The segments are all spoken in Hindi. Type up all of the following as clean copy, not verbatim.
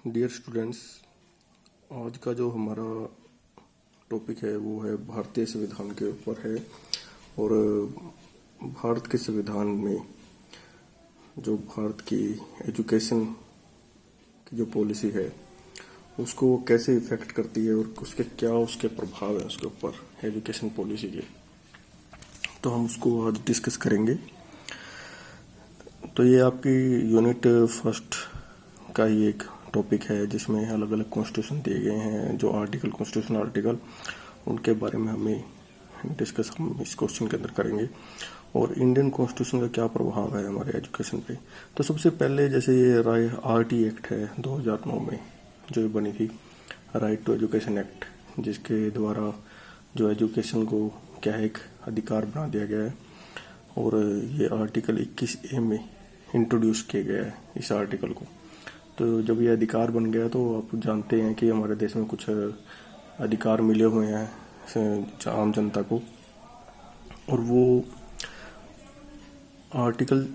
डियर स्टूडेंट्स, आज का जो हमारा टॉपिक है वो है भारतीय संविधान के ऊपर है। और भारत के संविधान में जो भारत की एजुकेशन की जो पॉलिसी है उसको वो कैसे इफेक्ट करती है और उसके प्रभाव है उसके ऊपर एजुकेशन पॉलिसी के, तो हम उसको आज डिस्कस करेंगे। तो ये आपकी यूनिट फर्स्ट का ही एक टॉपिक है जिसमें अलग अलग कॉन्स्टिट्यूशन दिए गए हैं, जो आर्टिकल कॉन्स्टिट्यूशन आर्टिकल उनके बारे में हमें डिस्कस हम इस क्वेश्चन के अंदर करेंगे और इंडियन कॉन्स्टिट्यूशन का क्या प्रभाव है हमारे एजुकेशन पे। तो सबसे पहले जैसे ये RT एक्ट है 2009 में जो ये बनी थी, राइट टू एजुकेशन एक्ट, जिसके द्वारा जो एजुकेशन को क्या एक अधिकार बना दिया गया है। और ये आर्टिकल 21A में इंट्रोड्यूस किया गया है इस आर्टिकल को। तो जब ये अधिकार बन गया तो आप जानते हैं कि हमारे देश में कुछ अधिकार मिले हुए हैं आम जनता को, और वो आर्टिकल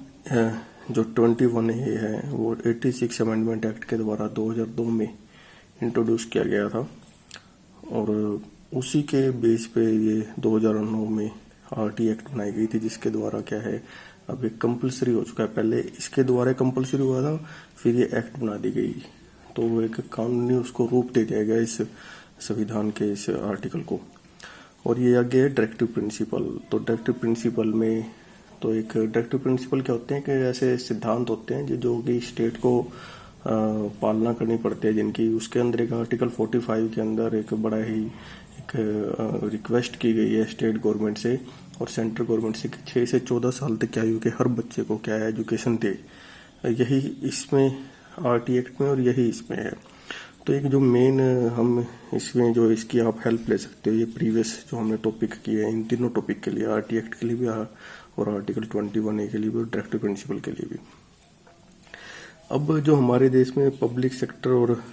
जो 21A है वो 86 अमेंडमेंट एक्ट के द्वारा 2002 में इंट्रोड्यूस किया गया था। और उसी के बेस पे ये 2009 में RT एक्ट बनाई गई थी, जिसके द्वारा क्या है अब एक कंपलसरी हो चुका है। पहले इसके द्वारा कंपलसरी हुआ था, फिर ये एक्ट बना दी गई, तो एक कानूनी उसको रूप दे दिया गया इस संविधान के इस आर्टिकल को। और ये आगे है डायरेक्टिव प्रिंसिपल। तो डायरेक्टिव प्रिंसिपल में तो एक डायरेक्टिव प्रिंसिपल क्या होते हैं कि ऐसे सिद्धांत होते हैं जो कि स्टेट को पालना करनी पड़ती है जिनकी। उसके अंदर एक आर्टिकल 45 के अंदर एक बड़ा ही एक रिक्वेस्ट की गई है स्टेट गवर्नमेंट से और सेंट्रल गवर्नमेंट से कि 6 से 14 साल तक की आयु के हर बच्चे को क्या है एजुकेशन दे। यही इसमें RT एक्ट में और यही इसमें है। तो एक जो मेन हम इसमें जो इसकी आप हेल्प ले सकते हो, ये प्रीवियस जो हमने टॉपिक किए हैं इन तीनों टॉपिक के लिए, RT एक्ट के लिए भी और आर्टिकल 21A के लिए भी और डायरेक्टिव प्रिंसिपल के लिए भी। अब जो हमारे देश में पब्लिक सेक्टर और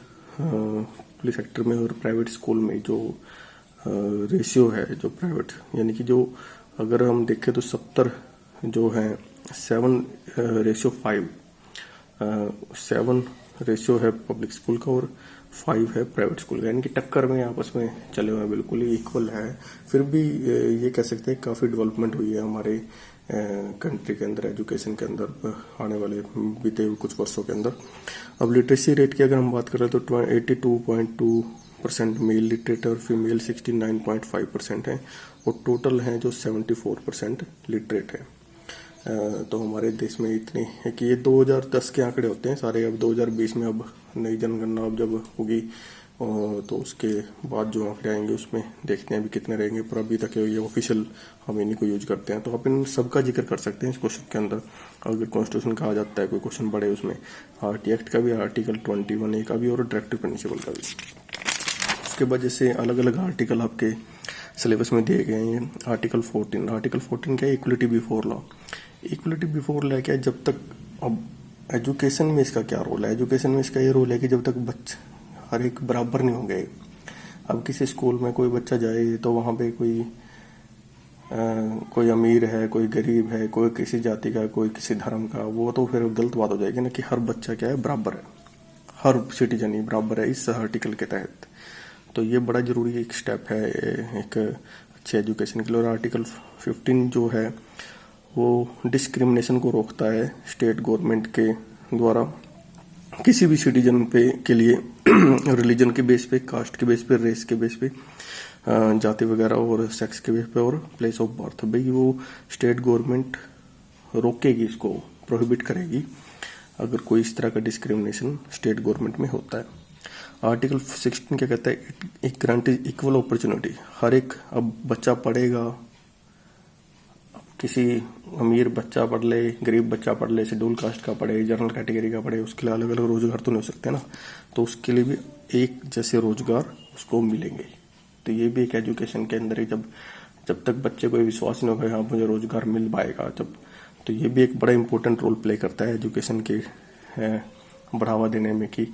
पब्लिक सेक्टर में और प्राइवेट स्कूल में जो रेशियो है, जो प्राइवेट यानी कि जो अगर हम देखें तो 70 जो है 7:5, 7 रेशियो है पब्लिक स्कूल का और 5 है प्राइवेट स्कूल का, यानी कि टक्कर में आपस में चले हुए हैं, बिल्कुल ही इक्वल है। फिर भी ये कह सकते हैं काफ़ी डेवलपमेंट हुई है हमारे कंट्री के अंदर एजुकेशन के अंदर आने वाले बीते हुए कुछ वर्षों के अंदर। अब लिटरेसी रेट की अगर हम बात करें तो 82.2% मेल लिटरेट और फीमेल 69.5% है और टोटल हैं जो 74% लिटरेट है। तो हमारे देश में इतने है कि ये 2010 के आंकड़े होते हैं सारे। अब 2020 में अब नई जनगणना अब जब होगी तो उसके बाद जो आंकड़े आएंगे उसमें देखते हैं अभी कितने रहेंगे, पर अभी तक ये ऑफिशियल हम इन्हीं को यूज करते हैं। तो आप इन सबका जिक्र कर सकते हैं इस क्वेश्चन के अंदर। अगर कॉन्स्टिट्यूशन का आ जाता है कोई क्वेश्चन बड़े उसमें RT एक्ट का भी, आर्टिकल 21A का भी और डायरेक्टिव प्रिंसिपल का भी। उसके बाद जैसे अलग अलग आर्टिकल आपके सिलेबस में दिए गए हैं। आर्टिकल 14 क्या है, equality before law. Equality before law क्या है, जब तक अब एजुकेशन में इसका क्या रोल है, एजुकेशन में इसका ये रोल है कि जब तक बच्चे हर एक बराबर नहीं होंगे। अब किसी स्कूल में कोई बच्चा जाए तो वहाँ पे कोई अमीर है, कोई गरीब है, कोई किसी जाति का, कोई किसी धर्म का, वो तो फिर गलत बात हो जाएगी ना कि हर बच्चा क्या है बराबर है, हर सिटीजन ही बराबर है इस आर्टिकल के तहत। तो ये बड़ा जरूरी एक स्टेप है एक अच्छे एजुकेशन के लिए। और आर्टिकल 15 जो है वो डिस्क्रिमिनेशन को रोकता है स्टेट गवर्नमेंट के द्वारा किसी भी सिटीजन पे के लिए रिलीजन के बेस पे, कास्ट के बेस पे, रेस के बेस पे, जाति वगैरह और सेक्स के बेस पे और प्लेस ऑफ बर्थ। भाई वो स्टेट गवर्नमेंट रोकेगी, इसको प्रोहिबिट करेगी अगर कोई इस तरह का डिस्क्रिमिनेशन स्टेट गवर्नमेंट में होता है। आर्टिकल 16 क्या कहता है, एक ग्रांटेड इक्वल अपॉर्चुनिटी। हर एक अब बच्चा पढ़ेगा, किसी अमीर बच्चा पढ़ ले, गरीब बच्चा पढ़ ले, शेड्यूल कास्ट का पढ़े, जनरल कैटेगरी का पढ़े, उसके लिए अलग अलग रोजगार तो नहीं हो सकते ना, तो उसके लिए भी एक जैसे रोजगार उसको मिलेंगे। तो ये भी एक एजुकेशन के अंदर ही जब तक बच्चे को विश्वास नहीं होगा हाँ मुझे रोजगार मिल पाएगा, जब तो ये भी एक बड़ा इंपॉर्टेंट रोल प्ले करता है एजुकेशन के बढ़ावा देने में कि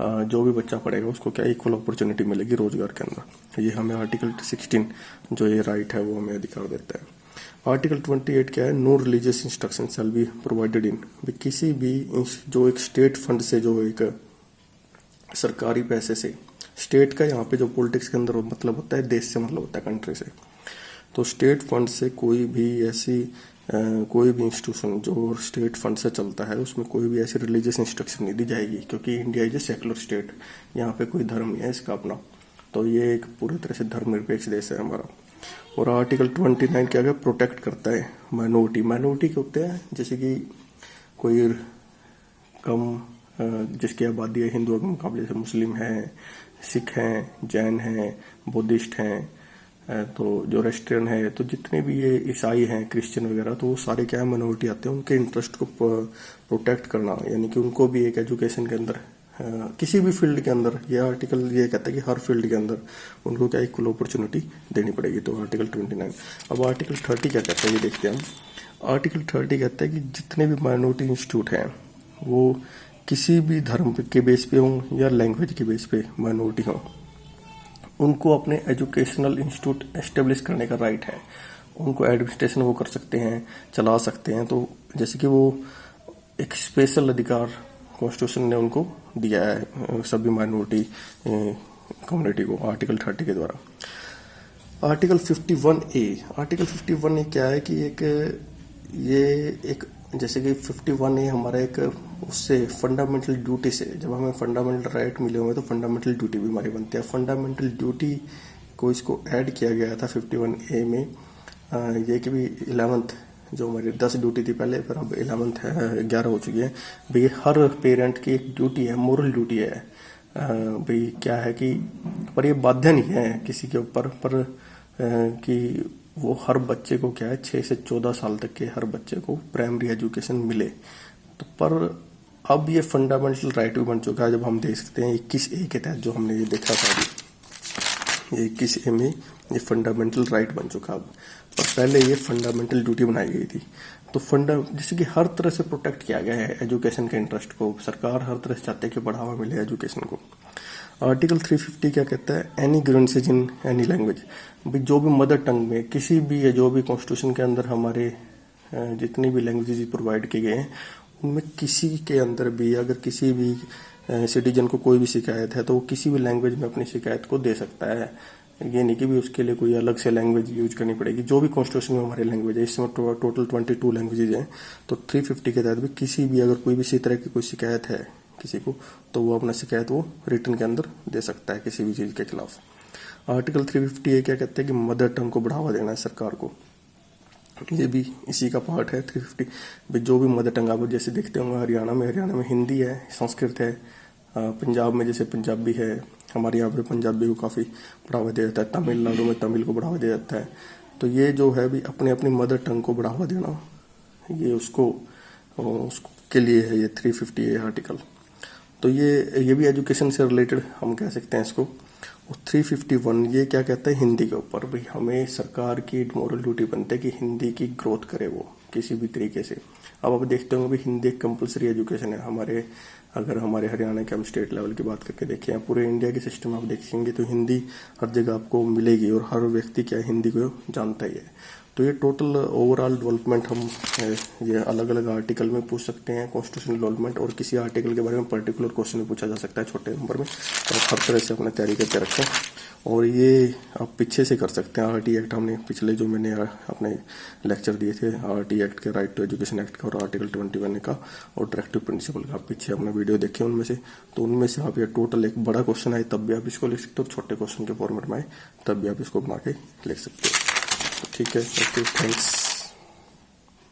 जो भी बच्चा पढ़ेगा उसको क्या इक्वल अपॉर्चुनिटी मिलेगी रोजगार के अंदर। ये हमें आर्टिकल 16 जो ये राइट है वो हमें अधिकार देता है। आर्टिकल 28 क्या है, no religious instruction shall be provided in. किसी भी जो एक स्टेट फंड से जो एक सरकारी पैसे से, स्टेट का यहाँ पे जो पॉलिटिक्स के अंदर मतलब होता है, देश से मतलब होता है कंट्री से, तो स्टेट फंड से कोई भी ऐसी कोई भी इंस्टीट्यूशन जो स्टेट फंड से चलता है उसमें कोई भी ऐसी रिलीजियस इंस्ट्रक्शन नहीं दी जाएगी, क्योंकि India is a secular state, यहाँ पे कोई धर्म नहीं है इसका अपना। तो ये एक पूरी तरह से धर्मनिरपेक्ष देश है हमारा। और आर्टिकल 29 क्या क्या प्रोटेक्ट करता है माइनॉरिटी के होते हैं, जैसे कि कोई कम जिसकी आबादी है हिंदुओं के मुकाबले से, मुस्लिम हैं, सिख हैं, जैन हैं, बुद्धिस्ट हैं, तो जो रेस्ट्रियन है, तो जितने भी ये ईसाई हैं, क्रिश्चियन वगैरह, तो वो सारे क्या माइनॉरिटी आते हैं, उनके इंटरेस्ट को प्रोटेक्ट करना, यानी कि उनको भी एक एजुकेशन के अंदर किसी भी फील्ड के अंदर, ये आर्टिकल ये कहता है कि हर फील्ड के अंदर उनको क्या इक्वल अपॉर्चुनिटी देनी पड़ेगी। तो आर्टिकल 29। अब आर्टिकल 30 क्या कहता है ये देखते हैं हम। आर्टिकल 30 कहता है कि जितने भी माइनॉरिटी इंस्टीट्यूट हैं वो किसी भी धर्म के बेस पे हों या लैंग्वेज के बेस पे माइनॉरिटी हों, उनको अपने एजुकेशनल इंस्टीट्यूट एस्टेब्लिश करने का राइट है। उनको एडमिनिस्ट्रेशन वो कर सकते हैं, चला सकते हैं। तो जैसे कि वो एक स्पेशल अधिकार कॉन्स्टिट्यूशन ने उनको दिया है सभी माइनॉरिटी कम्युनिटी को आर्टिकल 30 के द्वारा। आर्टिकल 51A क्या है कि एक जैसे कि 51A हमारा एक उससे फंडामेंटल ड्यूटी से, जब हमें फंडामेंटल राइट मिले हुए तो फंडामेंटल ड्यूटी भी हमारी बनती है। फंडामेंटल ड्यूटी को इसको ऐड किया गया था 51A में, ये कि भी 11th जो हमारी 10 ड्यूटी थी पहले, फिर अब 11th है, 11 हो चुकी है भाई। हर पेरेंट की एक ड्यूटी है, मोरल ड्यूटी है भाई, क्या है कि पर ये बाध्य नहीं है किसी के ऊपर, पर कि वो हर बच्चे को क्या है 6 से 14 साल तक के हर बच्चे को प्राइमरी एजुकेशन मिले। तो पर अब ये फंडामेंटल राइट भी बन चुका है। जब हम देख सकते हैं 21A के तहत जो हमने ये देखा था अभी, 21A में ये फंडामेंटल राइट बन चुका अब, और पहले ये फंडामेंटल ड्यूटी बनाई गई थी। तो जैसे कि हर तरह से प्रोटेक्ट किया गया है एजुकेशन के इंटरेस्ट को, सरकार हर तरह से चाहती है कि बढ़ावा मिले एजुकेशन को। आर्टिकल 350 क्या कहता है, any grievances in any language, जो भी मदर टंग में किसी भी जो भी कॉन्स्टिट्यूशन के अंदर हमारे जितनी भी लैंग्वेजेज प्रोवाइड किए गए हैं उनमें किसी के अंदर भी अगर किसी भी सिटीजन को कोई भी शिकायत है तो वो किसी भी लैंग्वेज में अपनी शिकायत को दे सकता है। ये नहीं कि भी उसके लिए कोई अलग से लैंग्वेज यूज करनी पड़ेगी। जो भी कॉन्स्टिट्यूशन में हमारी लैंग्वेज है, इसमें टोटल 22 लैंग्वेजेज हैं, तो 350 के तहत भी किसी भी अगर कोई भी इसी तरह की कोई शिकायत है किसी को, तो वो अपना शिकायत वो रिटर्न के अंदर दे सकता है किसी भी चीज के खिलाफ। आर्टिकल 350A क्या कहते हैं कि मदर टंग को बढ़ावा देना है सरकार को, ये भी इसी का पार्ट है 350। जो भी मदर टंग आप जैसे देखते होंगे हरियाणा में हिंदी है, संस्कृत है, पंजाब में जैसे पंजाबी है, हमारे यहाँ पे पंजाबी को काफ़ी बढ़ावा दिया जाता है, तमिलनाडु में तमिल को बढ़ावा दिया जाता है। तो ये जो है भी अपने अपनी मदर टंग को बढ़ावा देना, ये उसको के लिए है ये 350A आर्टिकल। तो ये भी एजुकेशन से रिलेटेड हम कह सकते हैं इसको। और 351 ये क्या कहता है हिंदी के ऊपर, भाई हमें सरकार की मॉरल ड्यूटी बनती है कि हिंदी की ग्रोथ करे वो किसी भी तरीके से। अब आप देखते होंगे भी हिंदी एक कंपलसरी एजुकेशन है हमारे, अगर हमारे हरियाणा के हम स्टेट लेवल की बात करके देखें, पूरे इंडिया के सिस्टम आप देखेंगे तो हिंदी हर जगह आपको मिलेगी और हर व्यक्ति क्या हिंदी को जानता ही है। तो ये टोटल ओवरऑल डेवलपमेंट हम ये अलग अलग आर्टिकल में पूछ सकते हैं, कॉन्स्टिट्यूशनल डेवलपमेंट, और किसी आर्टिकल के बारे में पर्टिकुलर क्वेश्चन भी पूछा जा सकता है छोटे नंबर में। तो आप हर तरह से अपना तैयारी करके रखें, और ये आप पीछे से कर सकते हैं। RT एक्ट हमने पिछले जो मैंने अपने लेक्चर दिए थे, RT एक्ट के, राइट टू एजुकेशन एक्ट का, और आर्टिकल 21 का, और डायरेक्टिव प्रिंसिपल का, पीछे अपना वीडियो देखे उनमें से। तो उनमें से आप ये टोटल एक बड़ा क्वेश्चन आए तब भी आप इसको लिख सकते हो, छोटे क्वेश्चन के फॉर्मेट में आए तब भी आप इसको बना के लिख सकते हो। ठीक है, ओके, थैंक्स।